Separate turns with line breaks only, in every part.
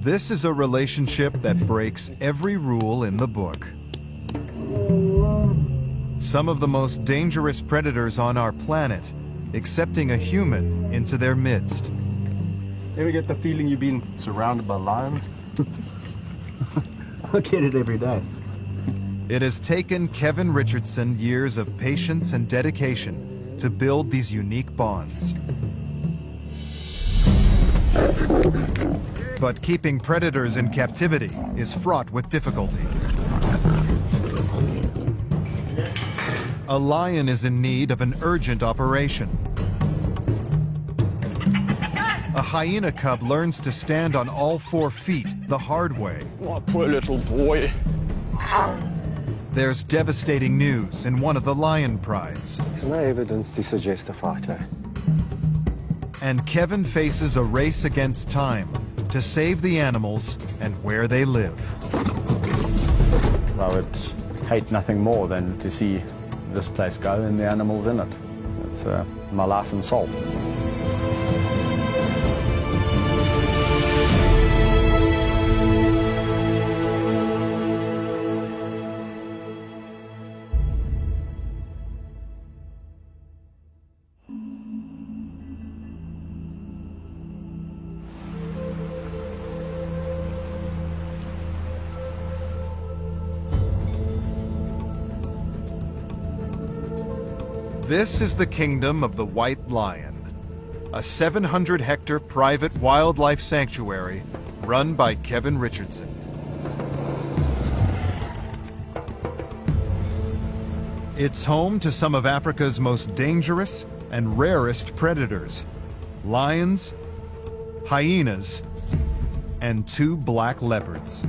This is a relationship that breaks every rule in the book. Some of the most dangerous predators on our planet accepting a human into their midst.
Ever get the feeling you've been surrounded by lions? I get it every day.
It has taken Kevin Richardson years of patience and dedication to build these unique bonds. But keeping predators in captivity is fraught with difficulty. A lion is in need of an urgent operation. A hyena cub learns to stand on all 4 feet the hard way.
Oh, poor little boy.
There's devastating news in one of the lion prides.
There's no evidence to suggest a fight, eh?
And Kevin faces a race against time to save the animals and where they live.
I would hate nothing more than to see this place go and the animals in it. It's my life and soul.
This is the kingdom of the white lion, a 700-hectare private wildlife sanctuary run by Kevin Richardson. It's home to some of Africa's most dangerous and rarest predators: lions, hyenas, and 2 black leopards.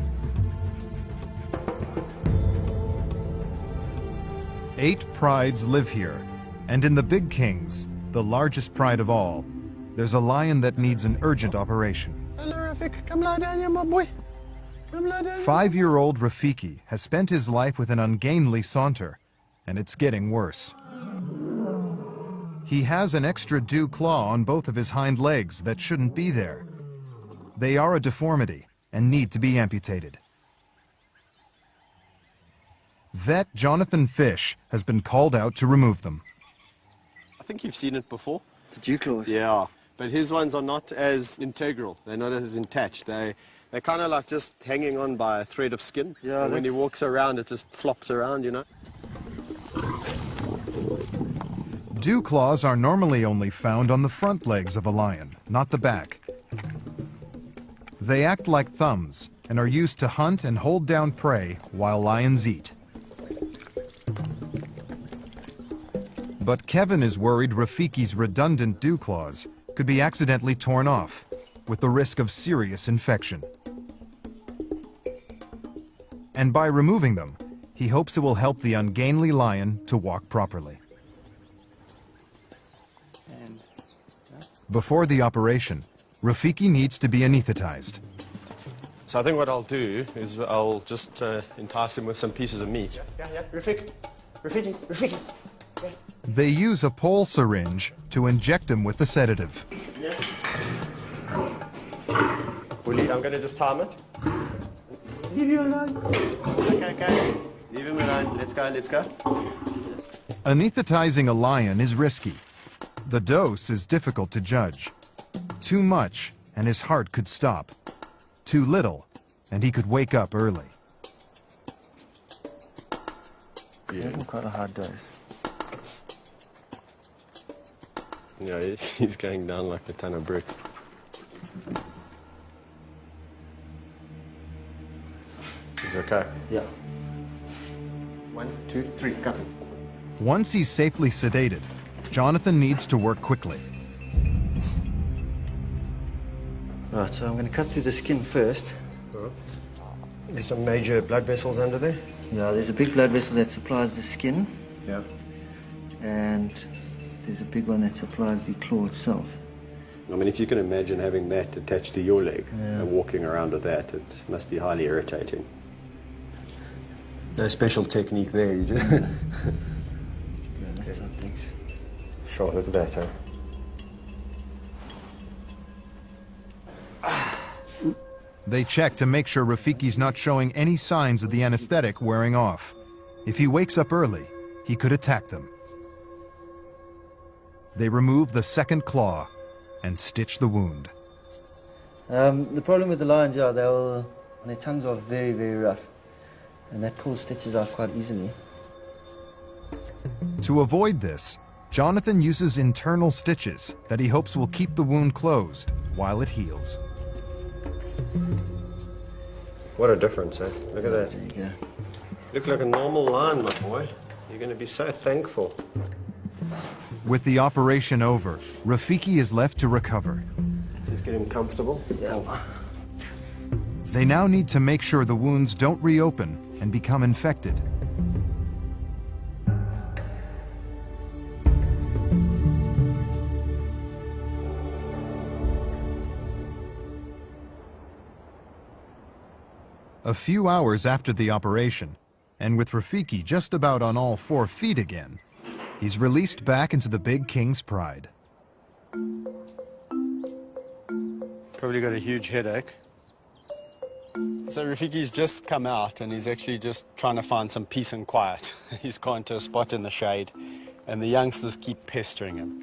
8 prides live here. And in the Big Kings, the largest pride of all, there's a lion that needs an urgent operation.
Hello, Rafik. Come lie down here, my boy. Come lie down.
5-year-old Rafiki has spent his life with an ungainly saunter, and it's getting worse. He has an extra dew claw on both of his hind legs that shouldn't be there. They are a deformity and need to be amputated. Vet Jonathan Fish has been called out to remove them.
I think you've seen it before.
The dew claws?
Yeah, but his ones are not as integral. They're not as attached. They're kind of like just hanging on by a thread of skin.
Yeah,
and when he walks around, it just flops around, you know.
Dew claws are normally only found on the front legs of a lion, not the back. They act like thumbs and are used to hunt and hold down prey while lions eat. But Kevin is worried Rafiki's redundant dew claws could be accidentally torn off, with the risk of serious infection. And by removing them, he hopes it will help the ungainly lion to walk properly. Before the operation, Rafiki needs to be anesthetized.
So I think what I'll do is I'll just entice him with some pieces of meat. Yeah, Rafiki.
They use a pole syringe to inject him with the sedative.
Yeah. Willie, I'm going to just time it. Leave you alone. Okay. Leave him alone. Let's go.
Anesthetizing a lion is risky. The dose is difficult to judge. Too much, and his heart could stop. Too little, and he could wake up early.
Yeah, quite a hard dose.
Yeah, he's going down like a ton of bricks. He's okay?
Yeah.
1, 2, 3, go.
Once he's safely sedated, Jonathan needs to work quickly.
Right, so I'm going to cut through the skin first.
There's some major blood vessels under there.
Yeah, there's a big blood vessel that supplies the skin.
Yeah.
And there's a big one that supplies the claw itself.
I mean, if you can imagine having that attached to your leg and walking around with that, it must be highly irritating. No special technique there, you just...
Yeah, that's some things.
Sure, look at that, huh?
1,
They check to make sure Rafiki's not showing any signs of the anesthetic wearing off. If he wakes up early, he could attack them. They remove the second claw and stitch the wound.
The problem with the lions, yeah, their tongues are very, very rough. And that pulls stitches out quite easily.
To avoid this, Jonathan uses internal stitches that he hopes will keep the wound closed while it heals.
What a difference, eh? Look at that.
There you go.
Look like a normal lion, my boy. You're going to be so thankful.
With the operation over, Rafiki is left to recover.
Just get him comfortable.
Yeah.
They now need to make sure the wounds don't reopen and become infected. A few hours after the operation, and with Rafiki just about on all 4 feet again, he's released back into the big king's pride.
Probably got a huge headache. So Rafiki's just come out and he's actually just trying to find some peace and quiet. He's gone to a spot in the shade and the youngsters keep pestering him.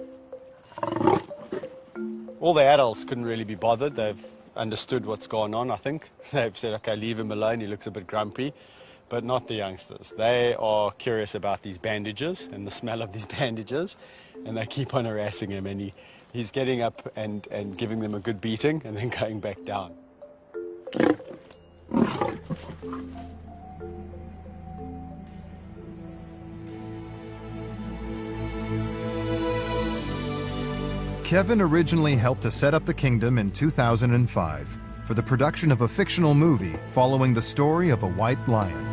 All the adults couldn't really be bothered. They've understood what's going on, I think. They've said, okay, leave him alone, he looks a bit grumpy. But not the youngsters. They are curious about these bandages and the smell of these bandages, and they keep on harassing him, and he's getting up and giving them a good beating and then going back down.
Kevin originally helped to set up the kingdom in 2005 for the production of a fictional movie following the story of a white lion.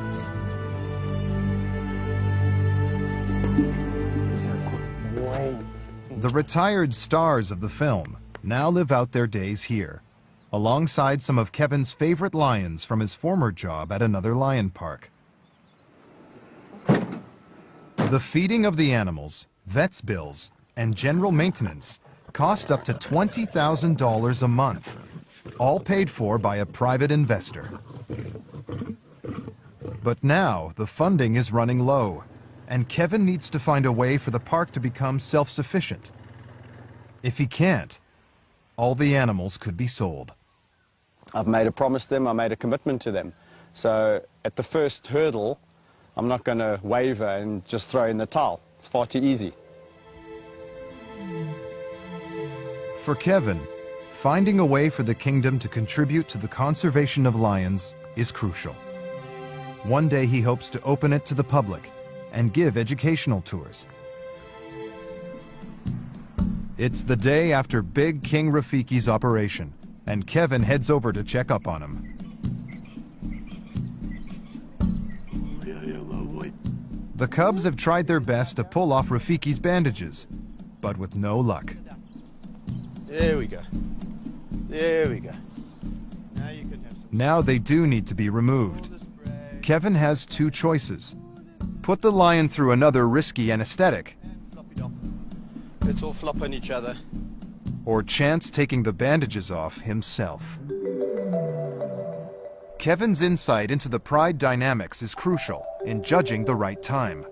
The retired stars of the film now live out their days here, alongside some of Kevin's favorite lions from his former job at another lion park. The feeding of the animals, vets' bills, and general maintenance cost up to $20,000 a month, all paid for by a private investor. But now the funding is running low, and Kevin needs to find a way for the park to become self-sufficient. If he can't, all the animals could be sold.
I've made a promise to them, I made a commitment to them. So at the first hurdle, I'm not going to waver and just throw in the towel. It's far too easy.
For Kevin, finding a way for the kingdom to contribute to the conservation of lions is crucial. One day he hopes to open it to the public and give educational tours. It's the day after Big King Rafiki's operation, and Kevin heads over to check up on him. The cubs have tried their best to pull off Rafiki's bandages, but with no luck.
There we go. There we go. Now you can have some.
Now they do need to be removed. Kevin has 2 choices. Put the lion through another risky anesthetic,
Let's all flop on each other.
or chance taking the bandages off himself. Kevin's insight into the pride dynamics is crucial in judging the right time.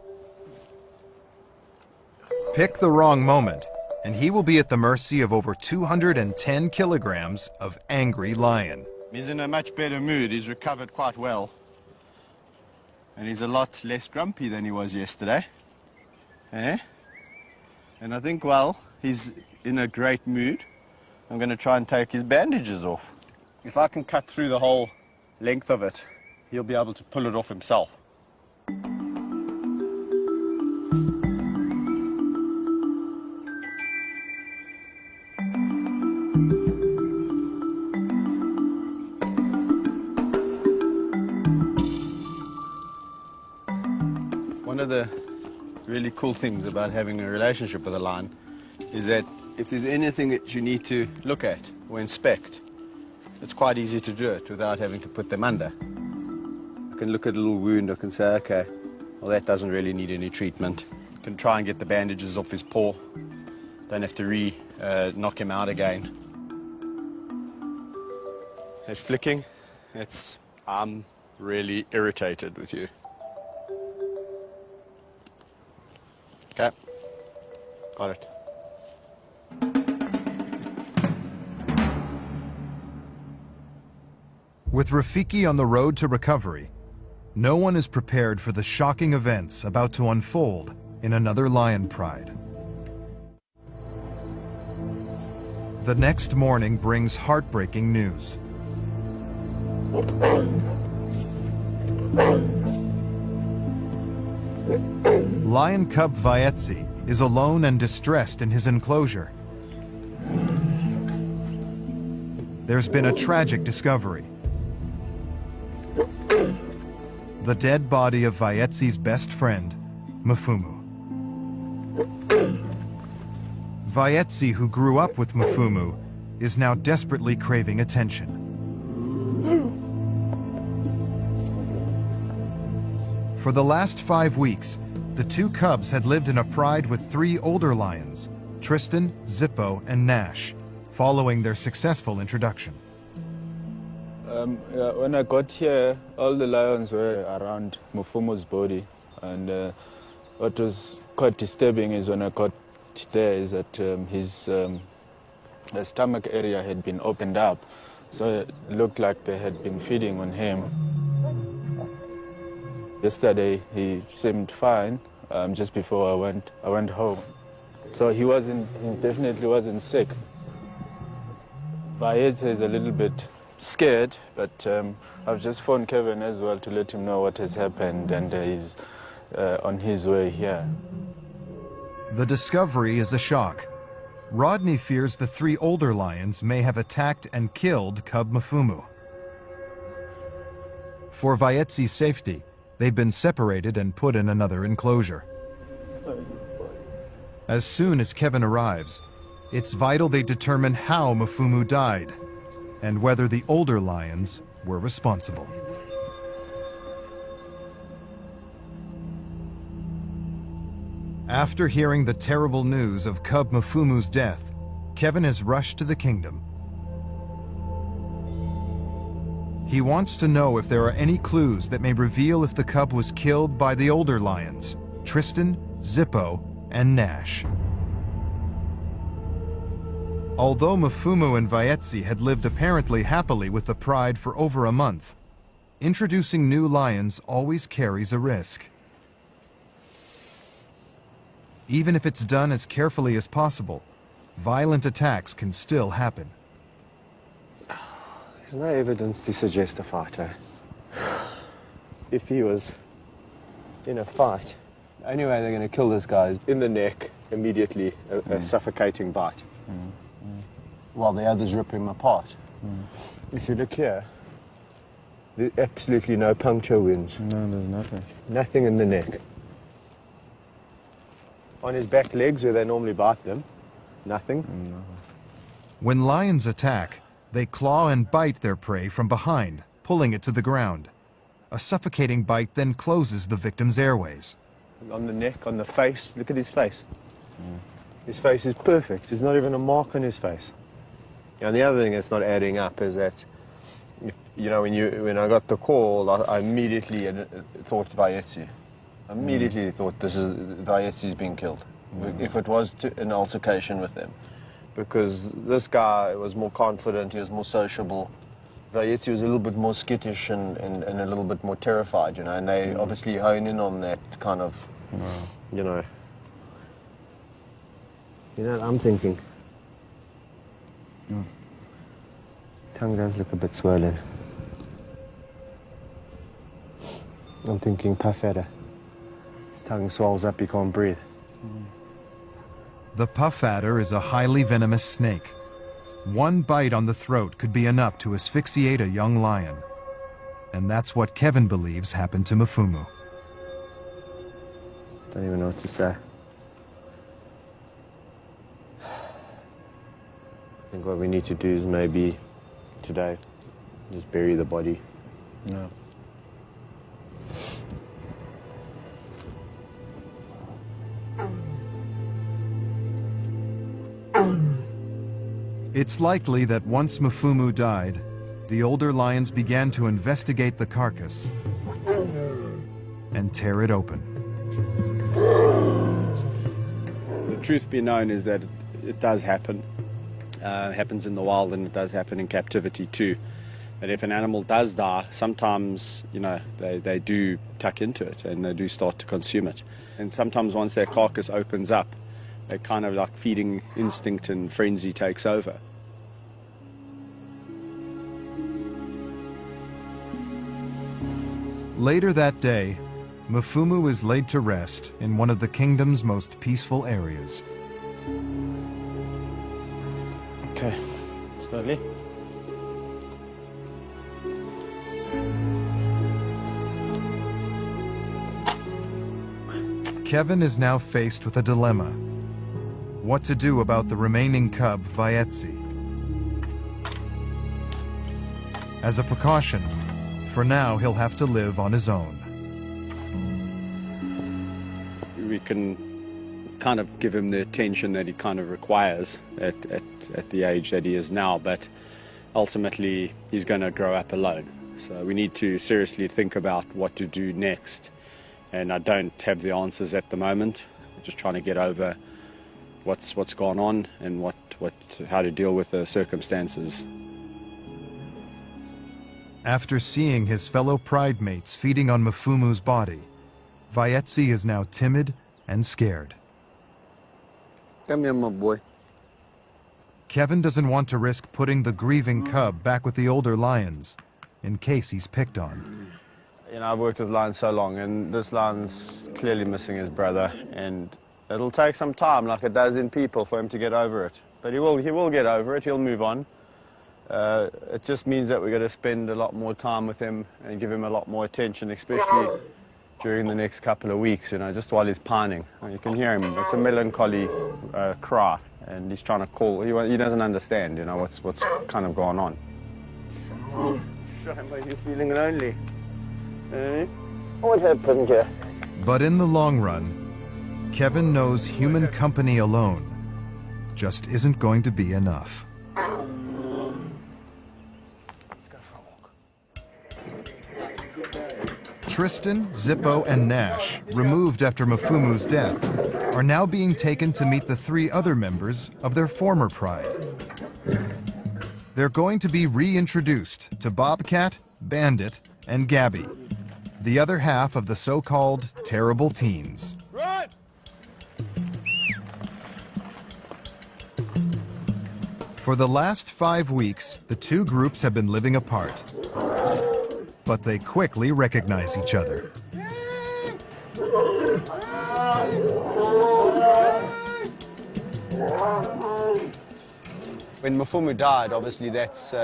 Pick the wrong moment, and he will be at the mercy of over 210 kilograms of angry lion.
He's in a much better mood. He's recovered quite well. And he's a lot less grumpy than he was yesterday. Eh? And I think, well, he's in a great mood. I'm going to try and take his bandages off. If I can cut through the whole length of it, he'll be able to pull it off himself. One of the really cool things about having a relationship with a lion is that if there's anything that you need to look at or inspect, it's quite easy to do it without having to put them under. I can look at a little wound, I can say, okay, well, that doesn't really need any treatment. I can try and get the bandages off his paw. Don't have to knock him out again. That flicking, I'm really irritated with you. Okay, got it.
With Rafiki on the road to recovery, no one is prepared for the shocking events about to unfold in another lion pride. The next morning brings heartbreaking news. Lion cub Vaetzi is alone and distressed in his enclosure. There's been a tragic discovery. The dead body of Vaetzi's best friend, Mfumu. Vaetzi, who grew up with Mfumu, is now desperately craving attention. For the last 5 weeks, the two cubs had lived in a pride with 3 older lions, Tristan, Zippo, and Nash, following their successful introduction.
When I got here, all the lions were around Mufumu's body, and what was quite disturbing is when I got there is that his stomach area had been opened up, so it looked like they had been feeding on him. Yesterday he seemed fine. Just before I went home, so he definitely wasn't sick. Vaetzi is a little bit scared, but I've just phoned Kevin as well to let him know what has happened, and he's on his way here.
The discovery is a shock. Rodney fears the 3 older lions may have attacked and killed cub Mfumu. For Vaetzi's safety, they've been separated and put in another enclosure. As soon as Kevin arrives, it's vital they determine how Mfumu died and whether the older lions were responsible. After hearing the terrible news of cub Mfumu's death, Kevin has rushed to the kingdom. He wants to know if there are any clues that may reveal if the cub was killed by the older lions, Tristan, Zippo, and Nash. Although Mfumu and Vaetzi had lived apparently happily with the pride for over a month, introducing new lions always carries a risk. Even if it's done as carefully as possible, violent attacks can still happen.
There's no evidence to suggest a fight, eh? If he was in a fight, the only way they're going to kill this guy is in the neck, immediately, a suffocating bite. While the others rip him apart. If you look here, there's absolutely no puncture wounds.
No, there's nothing.
Nothing in the neck. On his back legs, where they normally bite them, nothing.
When lions attack, they claw and bite their prey from behind, pulling it to the ground. A suffocating bite then closes the victim's airways.
On the neck, on the face, look at his face. His face is perfect. There's not even a mark on his face. And the other thing that's not adding up is that, you know, when I got the call, I immediately thought Vaetzi. Immediately thought Vaetzi's been killed. If it was an altercation with them. Because this guy was more confident, he was more sociable. Vaetzi was a little bit more skittish and a little bit more terrified, you know, and they obviously hone in on that kind of, you know. You know what I'm thinking? Tongue does look a bit swollen. I'm thinking puff adder. His tongue swells up, he can't breathe.
The puff adder is a highly venomous snake. One bite on the throat could be enough to asphyxiate a young lion. And that's what Kevin believes happened to Mfumu.
Don't even know what to say. I think what we need to do is maybe today just bury the body.
No.
It's likely that once Mfumu died, the older lions began to investigate the carcass and tear it open.
The truth be known is that it does happen. Happens in the wild, and it does happen in captivity too. That if an animal does die, sometimes, you know, they do tuck into it and they do start to consume it. And sometimes once their carcass opens up, they kind of like feeding instinct and frenzy takes over.
Later that day, Mfumu is laid to rest in one of the kingdom's most peaceful areas.
Okay, slowly.
Kevin is now faced with a dilemma. What to do about the remaining cub, Vaetzi. As a precaution, for now he'll have to live on his own.
We can kind of give him the attention that he kind of requires at the age that he is now, but ultimately he's going to grow up alone. So we need to seriously think about what to do next. And I don't have the answers at the moment. I'm just trying to get over what's gone on and how to deal with the circumstances.
After seeing his fellow pride mates feeding on Mfumu's body, Vaetzi is now timid and scared.
Come here, my boy.
Kevin doesn't want to risk putting the grieving cub back with the older lions in case he's picked on.
You know, I've worked with lions so long, and this lion's clearly missing his brother, and it'll take some time, like it does in people, for him to get over it. But he will get over it, he'll move on. It just means that we're going to spend a lot more time with him and give him a lot more attention, especially during the next couple of weeks, you know, just while he's pining. You can hear him, it's a melancholy cry, and he's trying to call. He doesn't understand, you know, what's kind of going on. Shame, but you're feeling lonely. What happened here?
But in the long run, Kevin knows human company alone just isn't going to be enough. Tristan, Zippo, and Nash, removed after Mfumu's death, are now being taken to meet the 3 other members of their former pride. They're going to be reintroduced to Bobcat, Bandit, and Gabby, the other half of the so-called terrible teens.
Right.
For the last 5 weeks, the 2 groups have been living apart. But they quickly recognize each other.
When Mfumu died, obviously that's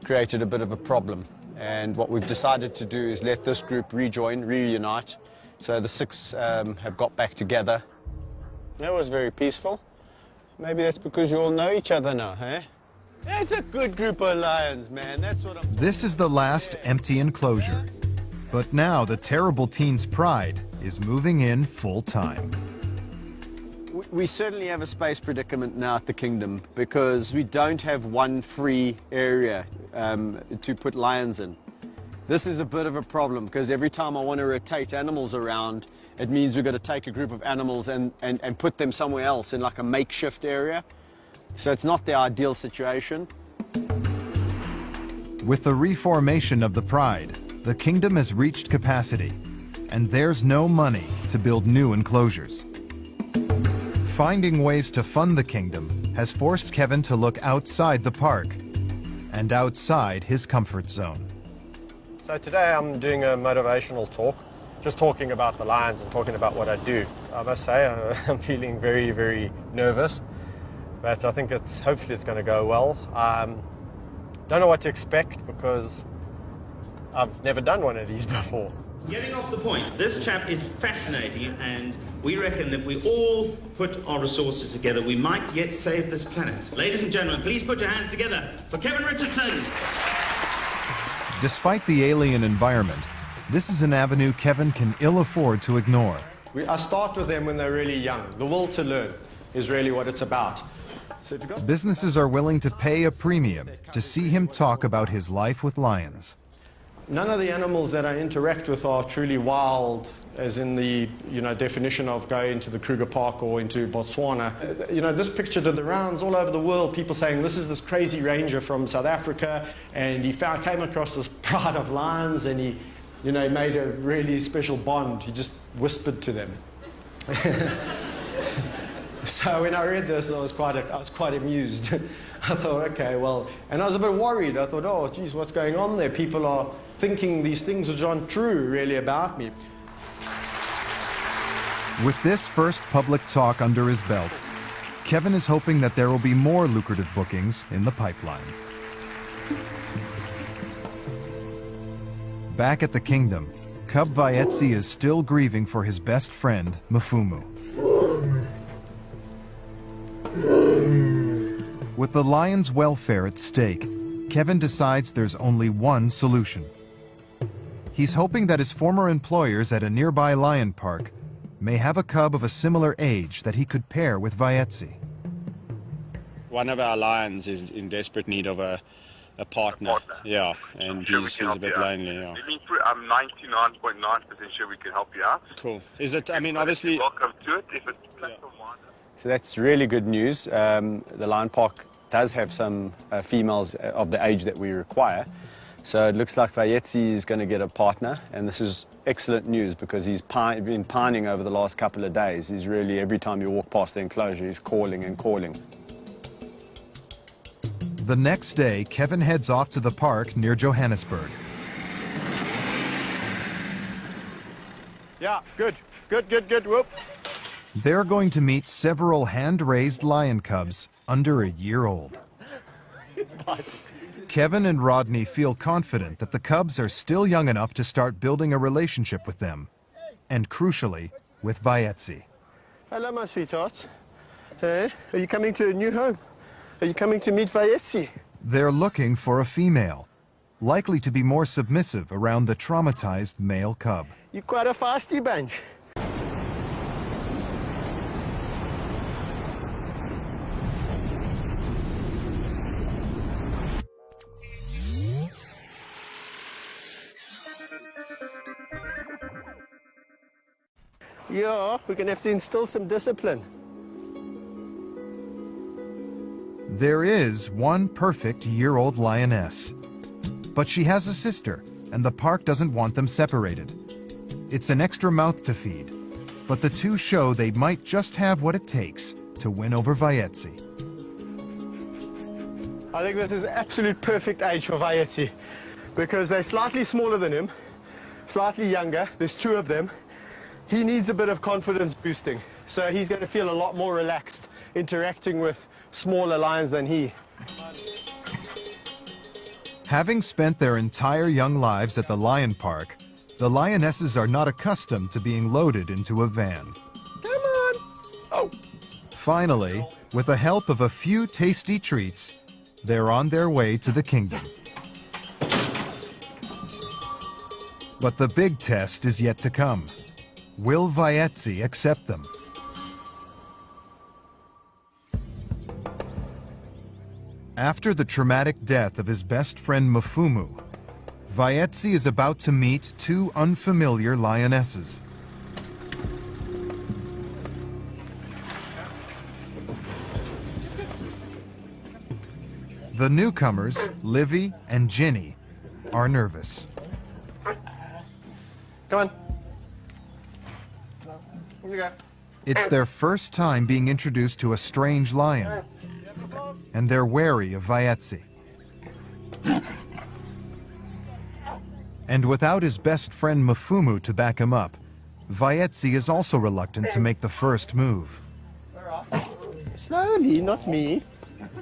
created a bit of a problem. And what we've decided to do is let this group reunite. So the 6 have got back together. That was very peaceful. Maybe that's because you all know each other now, eh? It's a good group of lions, man. That's what I'm...
This is the last empty enclosure. But now the terrible teens' pride is moving in full time.
We certainly have a space predicament now at the kingdom because we don't have one free area to put lions in. This is a bit of a problem because every time I want to rotate animals around, it means we've got to take a group of animals and put them somewhere else in like a makeshift area. So it's not the ideal situation.
With the reformation of the pride, the kingdom has reached capacity, and there's no money to build new enclosures. Finding ways to fund the kingdom has forced Kevin to look outside the park and outside his comfort zone.
So today I'm doing a motivational talk, just talking about the lions and talking about what I do. I must say I'm feeling very, very nervous, but I think hopefully it's going to go well. Don't know what to expect because I've never done one of these before.
Getting off the point, this chap is fascinating, and we reckon if we all put our resources together, we might yet save this planet. Ladies and gentlemen, please put your hands together for Kevin Richardson.
Despite the alien environment, this is an avenue Kevin can ill afford to ignore.
I start with them when they're really young. The will to learn is really what it's about. So if you've got
Businesses are willing to pay a premium to see him talk about his life with lions.
none of the animals that I interact with are truly wild, as in the definition of going to the Kruger Park or into Botswana. This picture did the rounds all over the world, people saying this is this crazy ranger from South Africa, and he came across this pride of lions, and he made a really special bond. He just whispered to them. So when I read this, I was quite amused. I thought, okay, well, and I was a bit worried. I thought, oh, geez, what's going on there? People are thinking these things which aren't true, really, about me.
With this first public talk under his belt, Kevin is hoping that there will be more lucrative bookings in the pipeline. Back at the kingdom, Cub Vaetsi is still grieving for his best friend, Mfumu. With the lion's welfare at stake, Kevin decides there's only one solution. He's hoping that his former employers at a nearby lion park may have a cub of a similar age that he could pair with Vaetsi.
One of our lions is in desperate need of a partner. Yeah, and he's a bit lonely. Yeah.
I'm 99.9% sure we can help you out.
Cool. Is it? I mean, obviously.
Welcome to it. If it's platform-wide.
So that's really good news. The lion park does have some females of the age that we require. So it looks like Vaetsi is going to get a partner, and this is excellent news because he's been pining over the last couple of days. He's really, every time you walk past the enclosure, he's calling and calling.
The next day, Kevin heads off to the park near Johannesburg.
Yeah, good. Whoop.
They're going to meet several hand-raised lion cubs under a year old. Kevin and Rodney feel confident that the cubs are still young enough to start building a relationship with them, and crucially, with Vaetsi.
Hello, my sweetheart. Hey, are you coming to a new home? Are you coming to meet Vaetsi?
They're looking for a female, likely to be more submissive around the traumatized male cub.
You're quite a feisty bunch. Yeah, we're going to have to instill some discipline.
There is one perfect year-old lioness, but she has a sister, and the park doesn't want them separated. It's an extra mouth to feed, but the two show they might just have what it takes to win over Vaetsi.
I think this is absolute perfect age for Vaetsi because they're slightly smaller than him, slightly younger. There's two of them. He needs a bit of confidence boosting, so he's going to feel a lot more relaxed interacting with smaller lions than he.
Having spent their entire young lives at the lion park, the lionesses are not accustomed to being loaded into a van.
Come on! Oh!
Finally, with the help of a few tasty treats, they're on their way to the kingdom. But the big test is yet to come. Will Vaetsi accept them? After the traumatic death of his best friend Mfumu, Vaetsi is about to meet two unfamiliar lionesses. The newcomers, Livy and Ginny, are nervous.
Come on. Here you go.
It's their first time being introduced to a strange lion, and they're wary of Vaetsi. And without his best friend Mfumu to back him up, Vaetsi is also reluctant to make the first move.
Slowly, not me.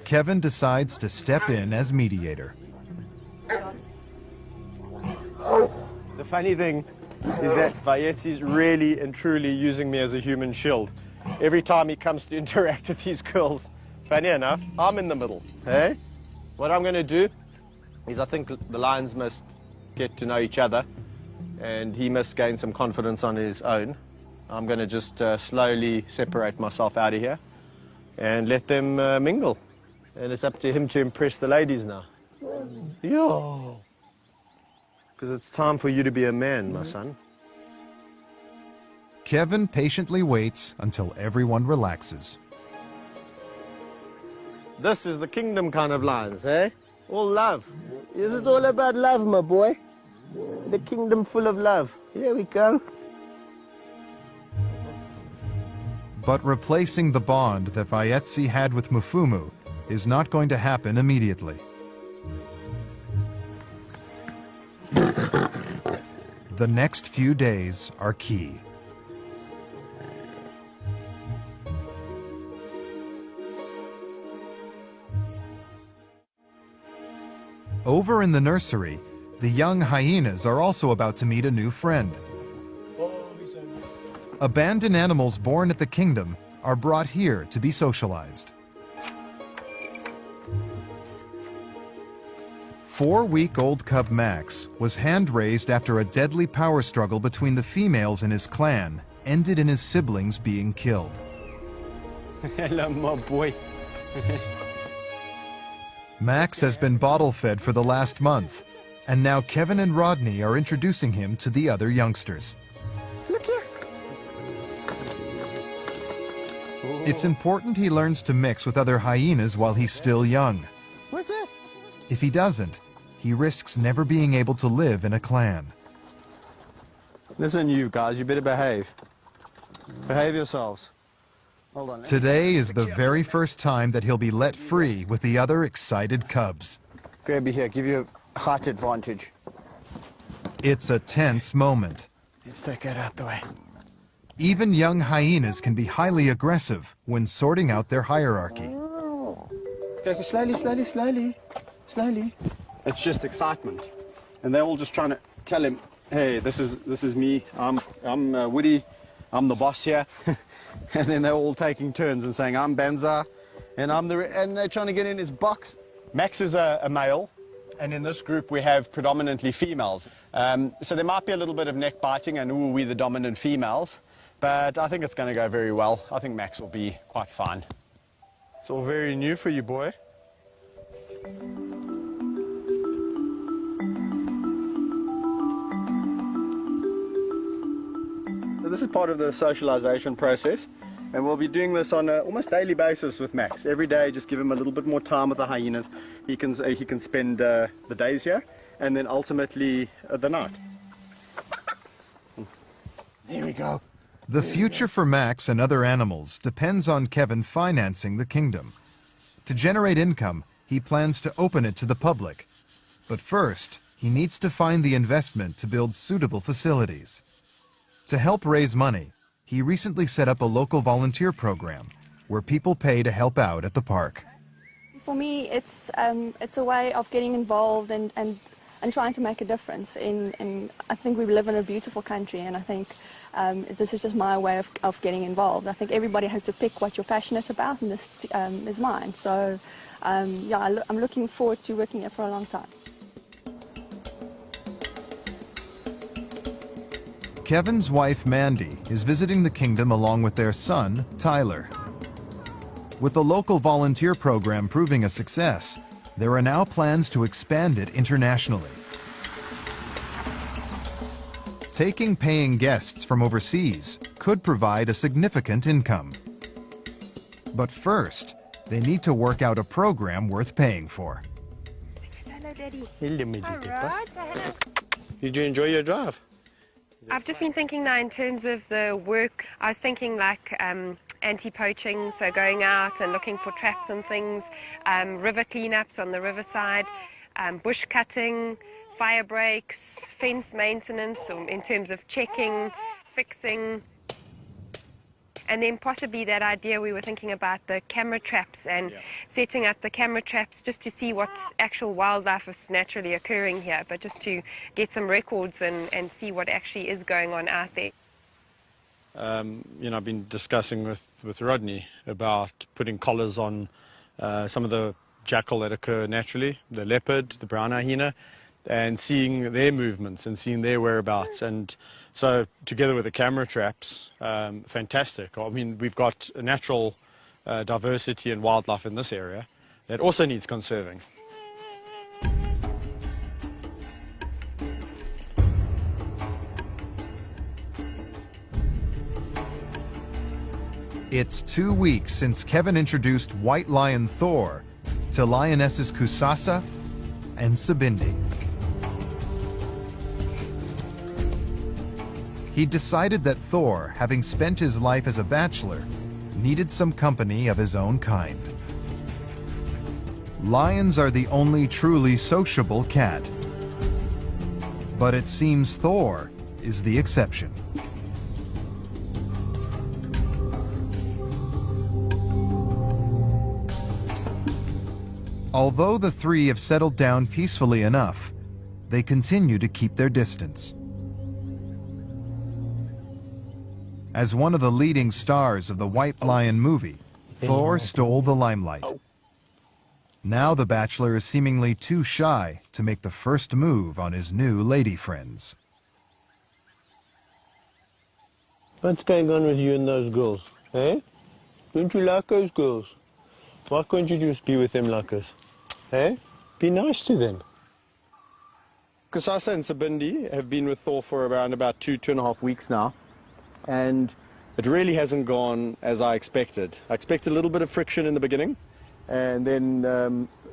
Kevin decides to step in as mediator.
The funny thing is that Vaetsi's really and truly using me as a human shield. Every time he comes to interact with these girls, funny enough, I'm in the middle. Hey? What I'm going to do is I think the lions must get to know each other and he must gain some confidence on his own. I'm going to just slowly separate myself out of here
and let them mingle. And it's up to him to impress the ladies now. Yo! Because it's time for you to be a man, my son.
Kevin patiently waits until everyone relaxes.
This is the kingdom kind of lions, eh? All love. This is all about love, my boy. The kingdom full of love. Here we go.
But replacing the bond that Vayetzi had with Mufumu is not going to happen immediately. The next few days are key. Over in the nursery, the young hyenas are also about to meet a new friend. Abandoned animals born at the kingdom are brought here to be socialized. 4-week-old cub Max was hand-raised after a deadly power struggle between the females in his clan ended in his siblings being killed.
Hello, my boy.
Max has been bottle-fed for the last month, and now Kevin and Rodney are introducing him to the other youngsters.
Look here.
It's important he learns to mix with other hyenas while he's still young.
What's that?
If he doesn't, he risks never being able to live in a clan.
Listen, you guys, you better behave. Behave yourselves. Hold on.
Today is the very first time that he'll be let free with the other excited cubs.
Grab you here, give you a height advantage.
It's a tense moment.
Let's take that out the way.
Even young hyenas can be highly aggressive when sorting out their hierarchy.
Okay, slowly, slowly, slowly, slowly. It's just excitement, and they're all just trying to tell him, "Hey, this is me. I'm Woody. I'm the boss here." And then they're all taking turns and saying, "I'm Benza, and and they're trying to get in his box." Max is a male, and in this group we have predominantly females. So there might be a little bit of neck biting, and ooh, we're the dominant females. But I think it's going to go very well. I think Max will be quite fine.
It's all very new for you, boy.
So this is part of the socialization process, and we'll be doing this on an almost daily basis with Max. Every day, just give him a little bit more time with the hyenas. He can spend the days here, and then ultimately the night. There we go.
The future for Max and other animals depends on Kevin financing the kingdom. To generate income, he plans to open it to the public. But first, he needs to find the investment to build suitable facilities. To help raise money, he recently set up a local volunteer program where people pay to help out at the park.
For me, it's a way of getting involved and trying to make a difference. I think we live in a beautiful country, and I think this is just my way of getting involved. I think everybody has to pick what you're passionate about, and this is mine. So, yeah, I'm looking forward to working here for a long time.
Kevin's wife, Mandy, is visiting the kingdom along with their son, Tyler. With the local volunteer program proving a success, there are now plans to expand it internationally. Taking paying guests from overseas could provide a significant income. But first, they need to work out a program worth paying for.
Hello, Daddy.
Hello,
Alright, so hello.
Did you enjoy your drive?
I've just been thinking now in terms of the work. I was thinking like anti-poaching, so going out and looking for traps and things, river cleanups on the riverside, bush cutting, fire breaks, fence maintenance in terms of checking, fixing, and then possibly that idea we were thinking about the camera traps and setting up the camera traps just to see what actual wildlife is naturally occurring here, but just to get some records and see what actually is going on out there.
You know, I've been discussing with Rodney about putting collars on some of the jackal that occur naturally, the leopard, the brown hyena, and seeing their movements and seeing their whereabouts. And so together with the camera traps, fantastic. I mean, we've got a natural
diversity and wildlife in this area that also needs conserving.
It's 2 weeks since Kevin introduced white lion Thor to lionesses Kusasa and Sabindi. He decided that Thor, having spent his life as a bachelor, needed some company of his own kind. Lions are the only truly sociable cat, but it seems Thor is the exception. Although the three have settled down peacefully enough, they continue to keep their distance. As one of the leading stars of the White Lion movie, Thor stole the limelight. Now the Bachelor is seemingly too shy to make the first move on his new lady friends.
What's going on with you and those girls, eh? Don't you like those girls? Why can't you just be with them like us? Eh? Be nice to them.
Kusasa and Sabindi have been with Thor for around about 2.5 weeks now, and it really hasn't gone as I expected. I expected a little bit of friction in the beginning, and then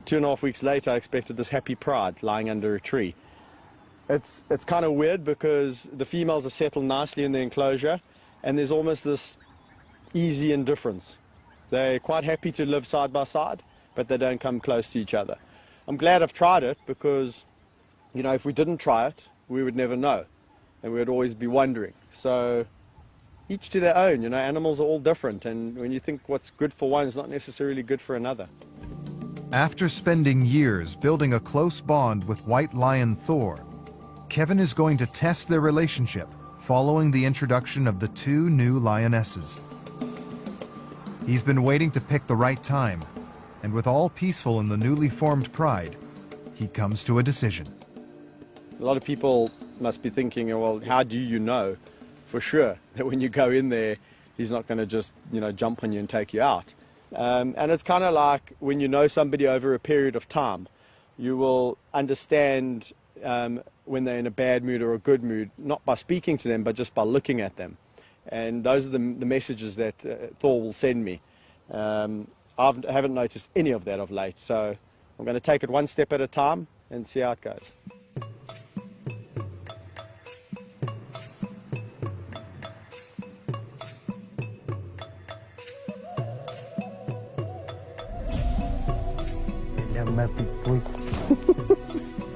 2.5 weeks later I expected this happy pride lying under a tree. It's kind of weird because the females have settled nicely in the enclosure, and there's almost this easy indifference. They're quite happy to live side by side, but they don't come close to each other. I'm glad I've tried it because, you know, if we didn't try it, we would never know, and we would always be wondering. So each to their own, you know, animals are all different, and when you think what's good for one is not necessarily good for another.
After spending years building a close bond with White Lion Thor, Kevin is going to test their relationship following the introduction of the two new lionesses. He's been waiting to pick the right time, and with all peaceful in the newly formed pride, he comes to a decision.
A lot of people must be thinking, well, how do you know for sure that when you go in there, he's not going to just, you know, jump on you and take you out? And it's kind of like when you know somebody over a period of time, you will understand when they're in a bad mood or a good mood, not by speaking to them, but just by looking at them. And those are the messages that Thor will send me. I haven't noticed any of that of late, so I'm going to take it one step at a time and see how it goes.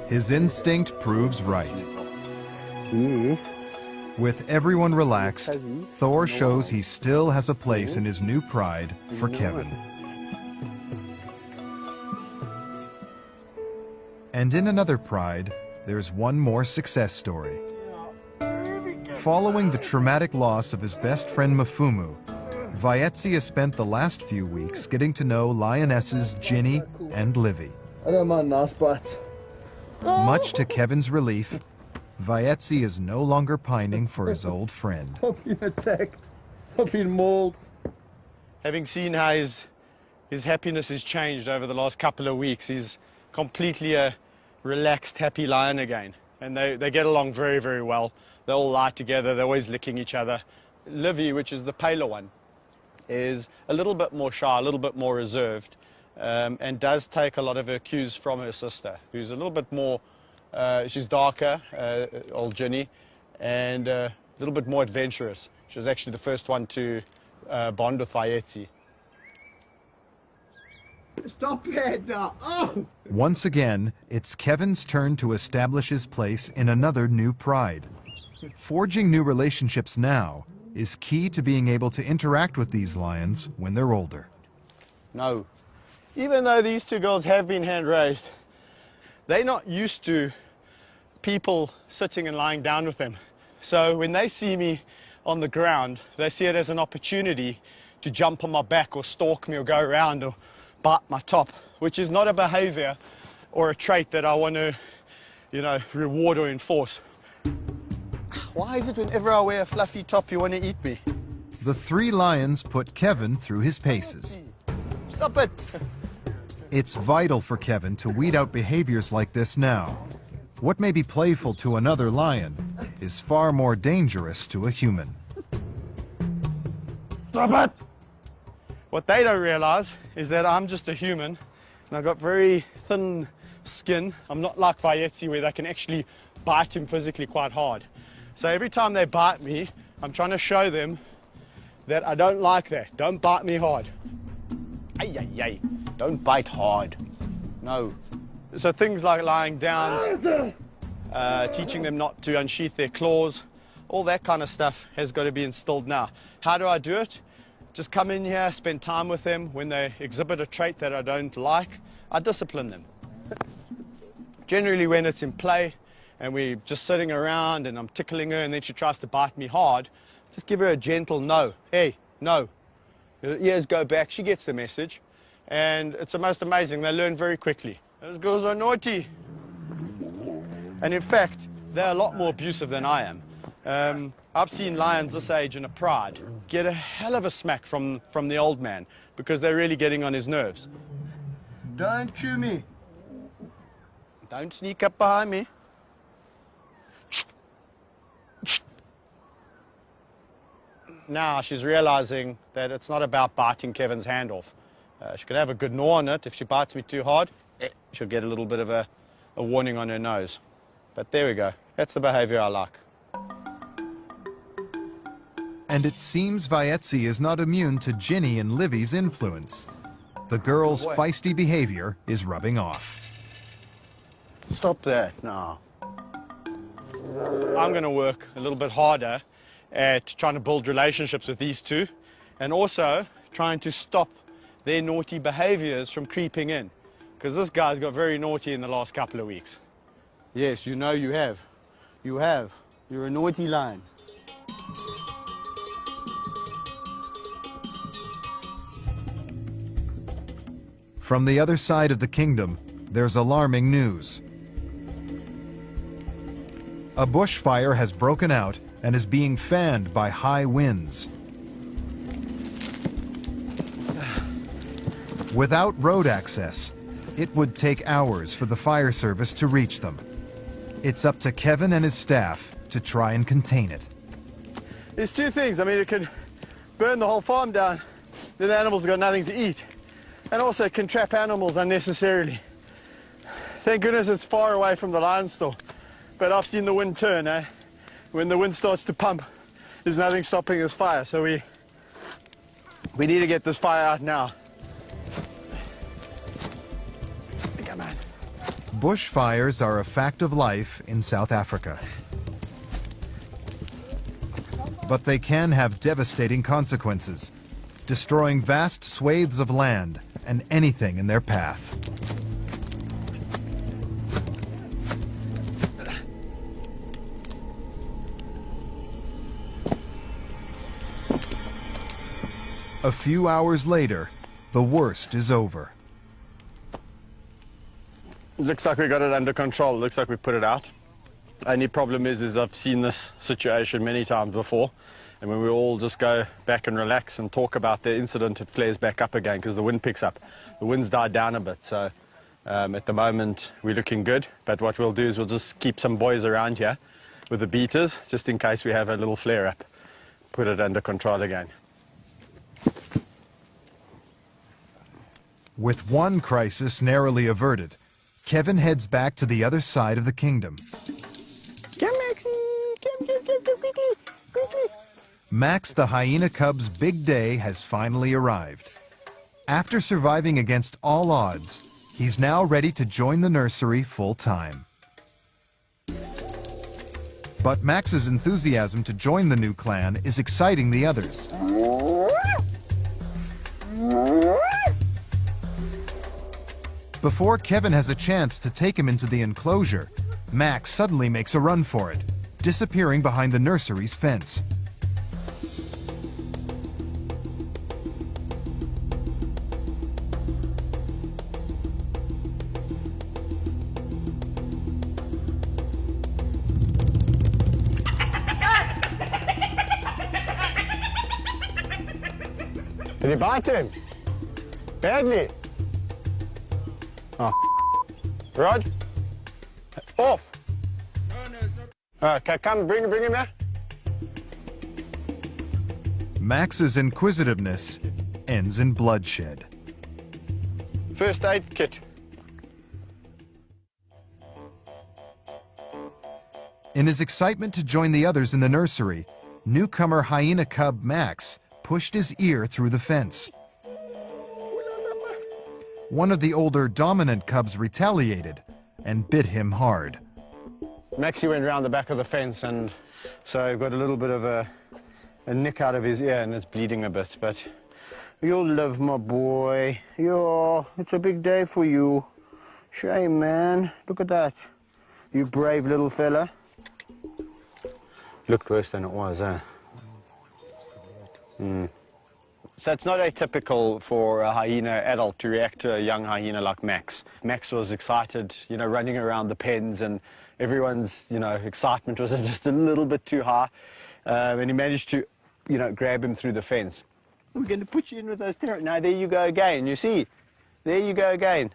His instinct proves right. With everyone relaxed, Thor shows he still has a place in his new pride for Kevin. And in another pride, there's one more success story. Following the traumatic loss of his best friend Mafumu, Vaetzi has spent the last few weeks getting to know lionesses Ginny and Livy.
I don't mind nice bites.
Much to Kevin's relief, Vaetzi is no longer pining for his old friend.
I've been attacked. I've been mauled.
Having seen how his happiness has changed over the last couple of weeks, he's completely a relaxed, happy lion again. And they get along very, very well. They all lie together, they're always licking each other. Livy, which is the paler one, is a little bit more shy, a little bit more reserved, and does take a lot of her cues from her sister, who's a little bit more, she's darker, old Ginny, and a little bit more adventurous. She was actually the first one to bond with Vaetzi.
Stop it now! Oh!
Once again, it's Kevin's turn to establish his place in another new pride. Forging new relationships now is key to being able to interact with these lions when they're older.
No. Even though these two girls have been hand raised, they're not used to people sitting and lying down with them. So when they see me on the ground, they see it as an opportunity to jump on my back or stalk me or go around or bite my top, which is not a behavior or a trait that I want to, you know, reward or enforce. Why is it whenever I wear a fluffy top you want to eat me?
The three lions put Kevin through his paces.
Stop it!
It's vital for Kevin to weed out behaviors like this now. What may be playful to another lion is far more dangerous to a human.
Stop it! What they don't realize is that I'm just a human and I've got very thin skin. I'm not like Vayetzi where they can actually bite him physically quite hard. So every time they bite me, I'm trying to show them that I don't like that. Don't bite me hard. Ay, ay, ay. Don't bite hard. No. So things like lying down, teaching them not to unsheath their claws, all that kind of stuff has got to be instilled now. How do I do it? Just come in here, spend time with them. When they exhibit a trait that I don't like, I discipline them. Generally when it's in play and we're just sitting around and I'm tickling her and then she tries to bite me hard, just give her a gentle no. Hey, no. Her ears go back, she gets the message. And it's the most amazing, they learn very quickly. Those girls are naughty. And in fact, they're a lot more abusive than I am. I've seen lions this age in a pride get a hell of a smack from the old man because they're really getting on his nerves.
Don't chew me.
Don't sneak up behind me. Now she's realizing that it's not about biting Kevin's hand off. She could have a good gnaw on it. If she bites me too hard, she'll get a little bit of a warning on her nose. But there we go. That's the behavior I like.
And it seems Vayetzi is not immune to Ginny and Livy's influence. The girl's feisty behavior is rubbing off.
Stop that now. I'm going to work a little bit harder at trying to build relationships with these two and also trying to stop their naughty behaviors from creeping in. Because this guy's got very naughty in the last couple of weeks. Yes, you know you have. You have. You're a naughty lion.
From the other side of the kingdom, there's alarming news. A bushfire has broken out and is being fanned by high winds. Without road access, it would take hours for the fire service to reach them. It's up to Kevin and his staff to try and contain it.
There's two things. I mean, it could burn the whole farm down, then the animals have got nothing to eat. And also it can trap animals unnecessarily. Thank goodness it's far away from the lion store. But I've seen the wind turn, eh? When the wind starts to pump, there's nothing stopping this fire. So we need to get this fire out now. Come on.
Bushfires are a fact of life in South Africa. But they can have devastating consequences, destroying vast swathes of land and anything in their path. A few hours later, the worst is over.
Looks like we got it under control. Looks like we put it out. Only problem is I've seen this situation many times before. And when we all just go back and relax and talk about the incident, it flares back up again because the wind picks up. The wind's died down a bit, so at the moment we're looking good. But what we'll do is we'll just keep some boys around here with the beaters, just in case we have a little flare-up. Put it under control again.
With one crisis narrowly averted, Kevin heads back to the other side of the kingdom.
Come, Maxie! Come, quickly, quickly!
Max the hyena cub's big day has finally arrived. After surviving against all odds, he's now ready to join the nursery full-time. But Max's enthusiasm to join the new clan is exciting the others. Before Kevin has a chance to take him into the enclosure, Max suddenly makes a run for it, disappearing behind the nursery's fence.
Did you bite him? Badly. Oh. Rod? Off. Okay, come, bring him here.
Max's inquisitiveness ends in bloodshed.
First aid kit.
In his excitement to join the others in the nursery, newcomer hyena cub Max pushed his ear through the fence. One of the older dominant cubs retaliated and bit him hard.
Maxie went round the back of the fence, and so I've got a little bit of a nick out of his ear, and it's bleeding a bit, but you'll live, my boy. Yeah, it's a big day for you. Shame, man. Look at that. You brave little fella. Looked worse than it was, eh? So it's not atypical for a hyena adult to react to a young hyena like Max. Max was excited, you know, running around the pens, and everyone's, you know, excitement was just a little bit too high. And he managed to, you know, grab him through the fence. We're going to put you in with those terror. Now, there you go again, you see? There you go again.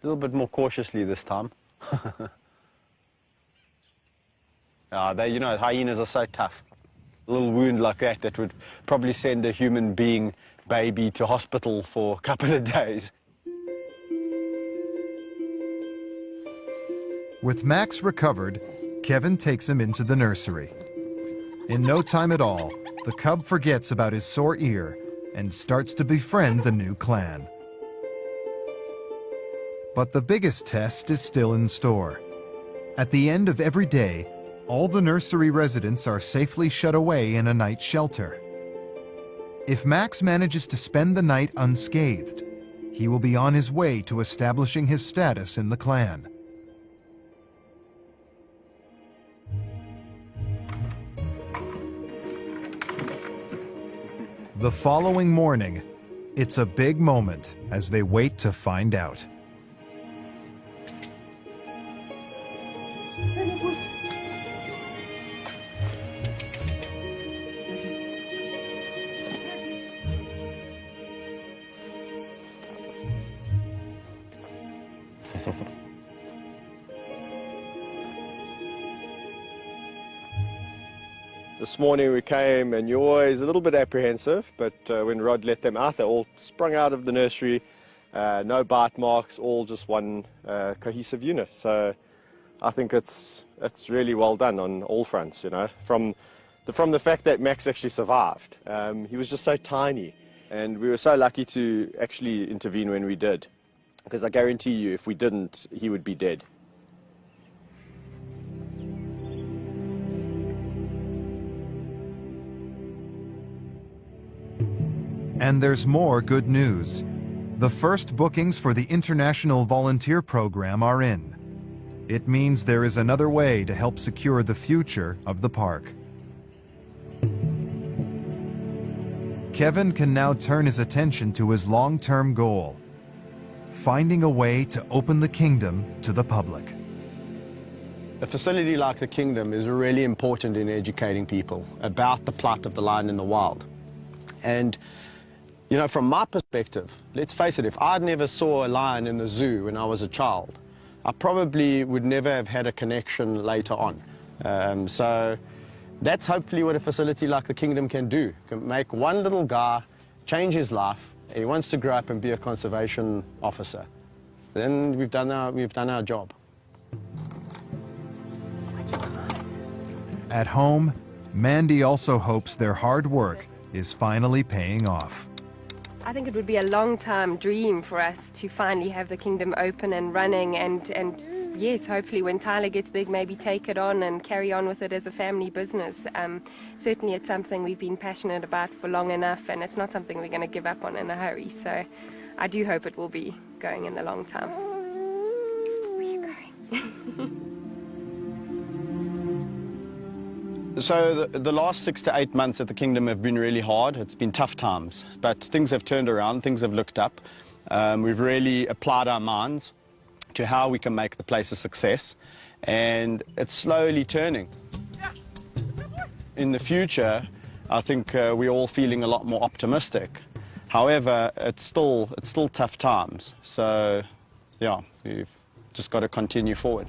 A little bit more cautiously this time. You know, hyenas are so tough. A little wound like that would probably send a human being baby to hospital for a couple of days.
With Max recovered, Kevin takes him into the nursery. In no time at all, the cub forgets about his sore ear and starts to befriend the new clan. But the biggest test is still in store. At the end of every day, all the nursery residents are safely shut away in a night shelter. If Max manages to spend the night unscathed, he will be on his way to establishing his status in the clan. The following morning, it's a big moment as they wait to find out.
This morning we came, and you're always a little bit apprehensive, but when Rod let them out, they all sprung out of the nursery, no bite marks, all just one cohesive unit. So I think it's really well done on all fronts, you know. From the fact that Max actually survived. He was just so tiny, and we were so lucky to actually intervene when we did, because I guarantee you if we didn't, he would be dead.
And there's more good news. The first bookings for the International Volunteer Program are in. It means there is another way to help secure the future of the park. Kevin can now turn his attention to his long-term goal, finding a way to open the kingdom to the public.
A facility like the Kingdom is really important in educating people about the plight of the lion in the wild. And you know, from my perspective, let's face it, if I'd never saw a lion in the zoo when I was a child, I probably would never have had a connection later on. So that's hopefully what a facility like the Kingdom can do. Can make one little guy change his life. He wants to grow up and be a conservation officer. Then we've done our job.
At home, Mandy also hopes their hard work is finally paying off.
I think it would be a long-time dream for us to finally have the Kingdom open and running, and yes, hopefully when Tyler gets big, maybe take it on and carry on with it as a family business. Certainly it's something we've been passionate about for long enough, and it's not something we're going to give up on in a hurry. So I do hope it will be going in the long term. Where are you going?
So the last 6 to 8 months at the Kingdom have been really hard. It's been tough times, but things have turned around, things have looked up. We've really applied our minds to how we can make the place a success, and it's slowly turning. In the future, I think we're all feeling a lot more optimistic
However, it's still tough times. So, yeah, we've just got to continue forward.